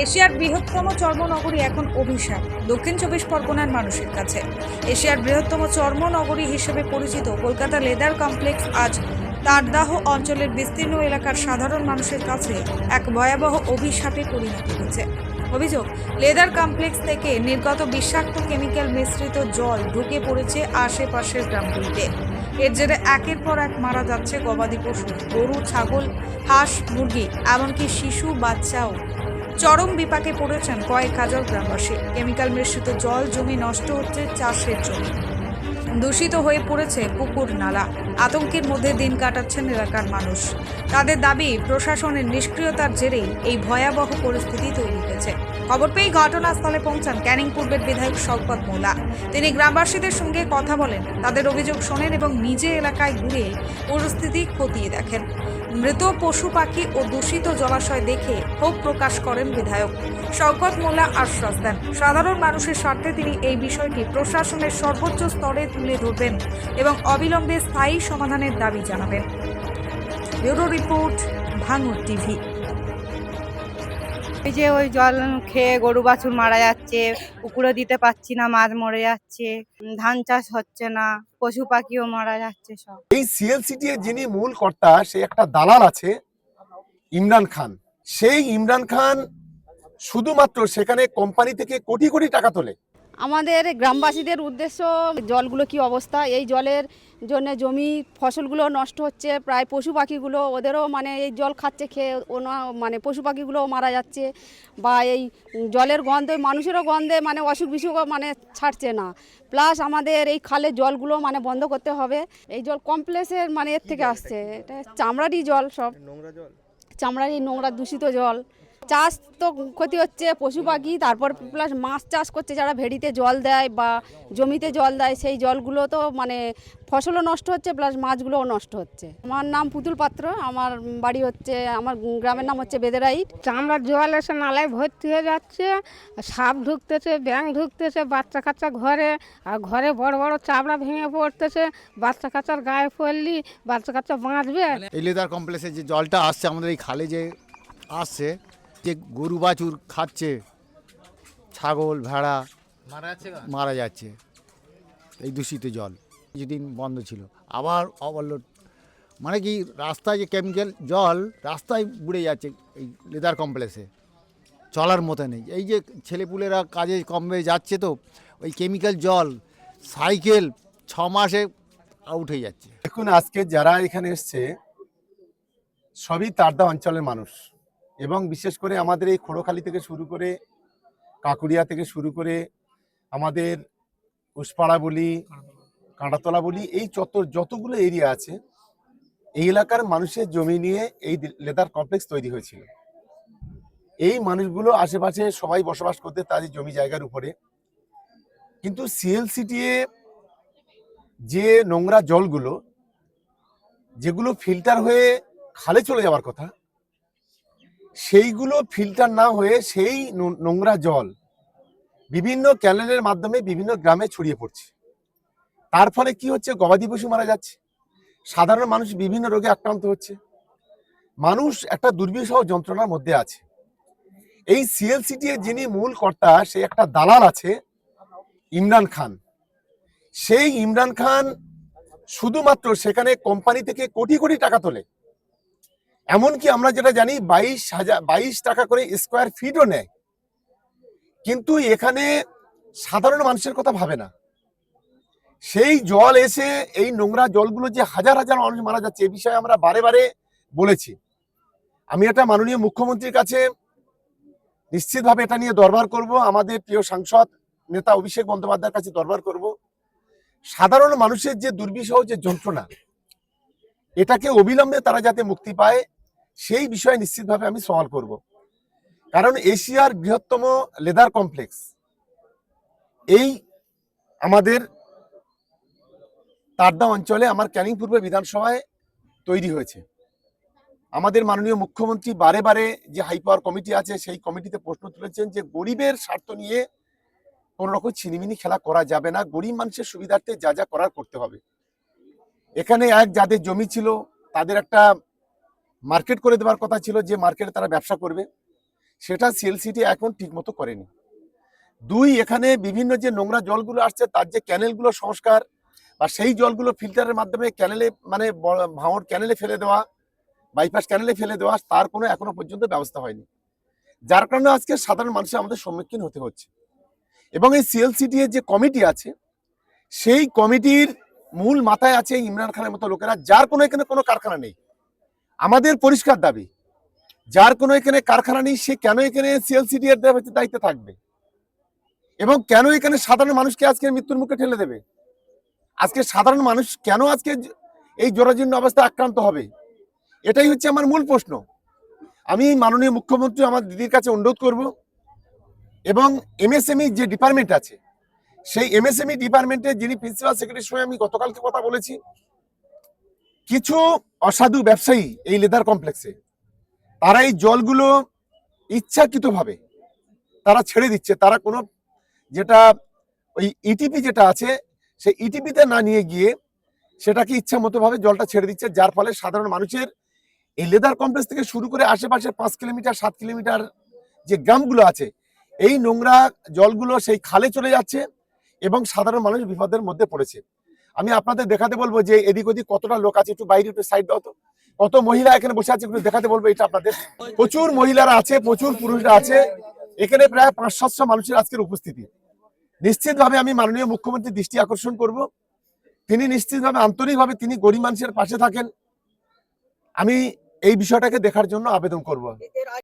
এশিয়ার বৃহত্তম চর্মনগরী এখন অভিশাপ দক্ষিণ চব্বিশ পরগনার মানুষের কাছে। এশিয়ার বৃহত্তম চর্মনগরী হিসেবে পরিচিত কলকাতা লেদার কমপ্লেক্স আজ তারদাহ অঞ্চলের বিস্তীর্ণ এলাকার সাধারণ মানুষের কাছে এক ভয়াবহ অভিশাপে পরিণত হয়েছে। অভিযোগ, লেদার কমপ্লেক্স থেকে নির্গত বিষাক্ত কেমিক্যাল মিশ্রিত জল ঢুকে পড়েছে আশেপাশের গ্রামগুলিতে। এর জেরে একের পর এক মারা যাচ্ছে গবাদি পশু, গরু, ছাগল, হাঁস, মুরগি, এমনকি শিশু বাচ্চাও। চরম বিপাকে পড়েছেন কয়েক হাজার গ্রামবাসী। কেমিক্যাল মিশ্রিত জল জমি নষ্ট হচ্ছে চাষের জমি, দূষিত হয়ে পড়েছে পুকুর নালা। আতঙ্কের মধ্যে দিন কাটাচ্ছেন এলাকার মানুষ। তাদের দাবি, প্রশাসনের নিষ্ক্রিয়তার জেরেই এই ভয়াবহ পরিস্থিতি তৈরি হয়েছে। খবর পেয়ে ঘটনাস্থলে পৌঁছান ক্যানিং পূর্বের বিধায়ক শওকত মোল্লা। তিনি গ্রামবাসীদের সঙ্গে কথা বলেন, তাদের অভিযোগ শোনেন এবং নিজে এলাকায় ঘুরে পরিস্থিতি খতিয়ে দেখেন। মৃত পশু পাখি ও দূষিত জলাশয় দেখে ক্ষোভ প্রকাশ করেন বিধায়ক। শওকত মোল্লা আশ্বাস দেন, সাধারণ মানুষের স্বার্থে তিনি এই বিষয়টি প্রশাসনের সর্বোচ্চ স্তরে তুলে ধরবেন এবং অবিলম্বে স্থায়ী সমাধানের দাবি জানাবেন। ব্যুরো রিপোর্ট, ভাঙড় টিভি। এই যে ওই জল খেয়ে গরু বাছুর মারা যাচ্ছে, পুকুরে দিতে পারছি না, মাছ মরে যাচ্ছে, ধান চাষ হচ্ছে না, পশু পাখিও মারা যাচ্ছে সব। এই সিএলসিটি এর যিনি মূল কর্তা, সে একটা দালাল আছে, ইমরান খান। সেই ইমরান খান শুধুমাত্র সেখানে কোম্পানি থেকে কোটি কোটি টাকা তোলে। আমাদের গ্রামবাসীদের উদ্দেশ্য, জলগুলো কি অবস্থা, এই জলের জন্য জমি ফসলগুলো নষ্ট হচ্ছে, প্রায় পশু পাখিগুলো ওদেরও মানে এই জল খাচ্ছে, খেয়ে মানে পশু পাখিগুলোও মারা যাচ্ছে, বা এই জলের গন্ধে মানুষেরও গন্ধে মানে অসুখ বিসুখ মানে ছাড়ছে না। প্লাস আমাদের এই খালের জলগুলো মানে বন্ধ করতে হবে। এই জল কমপ্লেক্সের মানে এর থেকে আসছে, এটা চামড়ারই জল, সব চামড়ারই নোংরা দূষিত জল। চাষ তো ক্ষতি হচ্ছে, পশু পাখি, তারপর প্লাস মাছ চাষ করছে যারা ভেড়িতে জল দেয় বা জমিতে জল দেয়, সেই জলগুলো তো মানে ফসলও নষ্ট হচ্ছে, প্লাস মাছগুলোও নষ্ট হচ্ছে। আমার নাম পুতুল পাত্র, আমার বাড়ি হচ্ছে, আমার গ্রামের নাম হচ্ছে বেদেরাইট। চামড়ার জল এসে নালায় ভর্তি হয়ে যাচ্ছে, সাপ ঢুকতেছে, ব্যাঙ ঢুকতেছে, বাচ্চা কাচ্চা ঘরে, আর ঘরে বড় বড় চামড়া ভেঙে পড়তেছে, বাচ্চা কাচ্চার গায়ে পড়লি বাচ্চা কাচ্চা বাঁচবে। এই লেদার কমপ্লেক্সে যে জলটা আসছে আমাদের এই খালে, যে আসছে, যে গরু বাছুর খাচ্ছে, ছাগল ভেড়া মারা যাচ্ছে এই দূষিত জল। কিছুদিন বন্ধ ছিল, আবার ওভারলোড, মানে কি রাস্তায় যে কেমিক্যাল জল রাস্তায় বুড়ে যাচ্ছে। এই লেদার কমপ্লেক্সে চলার মতো নেই। এই যে ছেলেপুলেরা কাজে কমবে যাচ্ছে, তো ওই কেমিক্যাল জল সাইকেল 6 মাসে আউট হয়ে যাচ্ছে। দেখুন, আজকে যারা এখানে এসছে সবই তারদা অঞ্চলের মানুষ, এবং বিশেষ করে আমাদের এই খোড়োখালি থেকে শুরু করে কাকুরিয়া থেকে শুরু করে আমাদের উসপাড়া বলি, কাঁটাতলা বলি, এই যতগুলো এরিয়া আছে, এই এলাকার মানুষের জমি নিয়ে এই লেদার কমপ্লেক্স তৈরি হয়েছিল। এই মানুষগুলো আশেপাশে সবাই বসবাস করতে তাদের জমি জায়গার উপরে, কিন্তু সিএলসিটি যে নোংরা জলগুলো, যেগুলো ফিল্টার হয়ে খালে চলে যাওয়ার কথা, সেইগুলো ফিল্টার না হয়ে সেই নোংরা জল বিভিন্ন ক্যানেলের মাধ্যমে বিভিন্ন গ্রামে ছড়িয়ে পড়ছে। তার ফলে কি হচ্ছে, গবাদি পশু মারা যাচ্ছে, সাধারণ মানুষ বিভিন্ন রোগে আক্রান্ত হচ্ছে, মানুষ একটা দুর্বিষহ যন্ত্রণার মধ্যে আছে। এই সিএলসিটি এর যিনি মূল কর্তা, সে একটা দালাল আছে, ইমরান খান। সেই ইমরান খান শুধুমাত্র সেখানে কোম্পানি থেকে কোটি কোটি টাকা তোলে। এমনকি আমরা যেটা জানি 22 টাকা করে স্কোয়ার ফিটও নেয়, কিন্তু এখানে সাধারণ মানুষের কথা ভাবে না। সেই জল এসে এই নোংরা জলগুলো যে হাজার হাজার মানুষ মারা যাচ্ছে, এই বিষয়ে আমরা বারে বারে বলেছি। আমি এটা মাননীয় মুখ্যমন্ত্রীর কাছে নিশ্চিতভাবে এটা নিয়ে দরবার করব, আমাদের প্রিয় সাংসদ নেতা অভিষেক বন্দ্যোপাধ্যায়ের কাছে দরবার করব। সাধারণ মানুষের যে দুর্বিষহ যে যন্ত্রণা, এটাকে অবিলম্বে তারা যাতে মুক্তি পায়, সেই বিষয়ে নিশ্চিতভাবে আমি সওয়াল করব। কারণ এশিয়ার বৃহত্তম লেদার কমপ্লেক্স এই আমাদের তারদা অঞ্চলে, আমার ক্যানিং পূর্ব বিধানসভায় তৈরি হয়েছে। আমাদের মাননীয় মুখ্যমন্ত্রী বারে বারে যে হাই পাওয়ার কমিটি আছে, সেই কমিটিতে প্রশ্ন তুলেছেন যে গরিবের স্বার্থ নিয়ে কোনো রকম ছিনিমিনি খেলা করা যাবে না, গরিব মানুষের সুবিধার্থে যা যা করার করতে হবে। এখানে যাদের জমি ছিল তাদের একটা মার্কেট করে দেওয়ার কথা ছিল, যে মার্কেটে তারা ব্যবসা করবে, সেটা সিএলসিটি এখন ঠিকমতো করেনি। 2, এখানে বিভিন্ন যে নোংরা জলগুলো আসছে তার যে ক্যানেলগুলো সংস্কার বা সেই জলগুলো ফিল্টারের মাধ্যমে ক্যানেলে মানে ভাঙড় ক্যানেলে ফেলে দেওয়া, বাইপাস ক্যানেলে ফেলে দেওয়া, তার কোনো এখনো পর্যন্ত ব্যবস্থা হয়নি, যার কারণে আজকে সাধারণ মানুষের আমাদের সম্মুখীন হতে হচ্ছে। এবং এই সিএলসিটি এর যে কমিটি আছে সেই কমিটির মূল মাথায় আছে ইমরান খানের মতো লোকেরা, যার কোনো এখানে কোনো কারখানা নেই। আমাদের পরিষ্কার দাবি, যার কোনো এখানে কারখানা নেই সে কেন এখানে সিএলসিটি এর দায়িত্বে থাকবে এবং কেন এখানে সাধারণ মানুষকে আজকে মৃত্যুর মুখে ঠেলে দেবে? আজকে সাধারণ মানুষ কেন আজকে এই জরাজীর্ণ অবস্থায় আক্রান্ত হবে? এটাই হচ্ছে আমার মূল প্রশ্ন। আমি মাননীয় মুখ্যমন্ত্রী আমার দিদির কাছে অনুরোধ করব এবং এমএসএমই যে ডিপার্টমেন্ট আছে সেই এমএসএমই ডিপার্টমেন্টের যিনি প্রিন্সিপাল সেক্রেটারির সঙ্গে আমি গতকালকে কথা বলেছি, কিছু অসাধু ব্যবসায়ী এই লেদার কমপ্লেক্সে তারা এই জলগুলো ইচ্ছাকৃতভাবে তারা ছেড়ে দিচ্ছে। তারা কোনো যেটা ওই ইটিপি যেটা আছে সেই ইটিপিতে না নিয়ে গিয়ে সেটাকে ইচ্ছা মতো ভাবে জলটা ছেড়ে দিচ্ছে, যার ফলে সাধারণ মানুষের এই লেদার কমপ্লেক্স থেকে শুরু করে আশেপাশে 5 কিলোমিটার 7 কিলোমিটার যে গ্রামগুলো আছে এই নোংরা জলগুলো সেই খালে চলে যাচ্ছে এবং সাধারণ মানুষ বিপদের মধ্যে পড়েছে। আমি আপনাদের দেখাতে বলবো যে এদিক ওদিক কতটা লোক আছে, একটু বাইরে একটু সাইড দাও তো, কত মহিলা এখানে বসে আছে একটু দেখাতে বলবো। এটা আপনাদের প্রচুর মহিলারা আছে, প্রচুর পুরুষরা আছে, এখানে প্রায় 500-700 মানুষের আজকের উপস্থিতি। নিশ্চিতভাবে আমি মাননীয় মুখ্যমন্ত্রীর দৃষ্টি আকর্ষণ করব, তিনি নিশ্চিতভাবে আন্তরিকভাবে তিনি গরিব মানুষের পাশে থাকেন। আমি এই বিষয়টাকে দেখার জন্য আবেদন করব।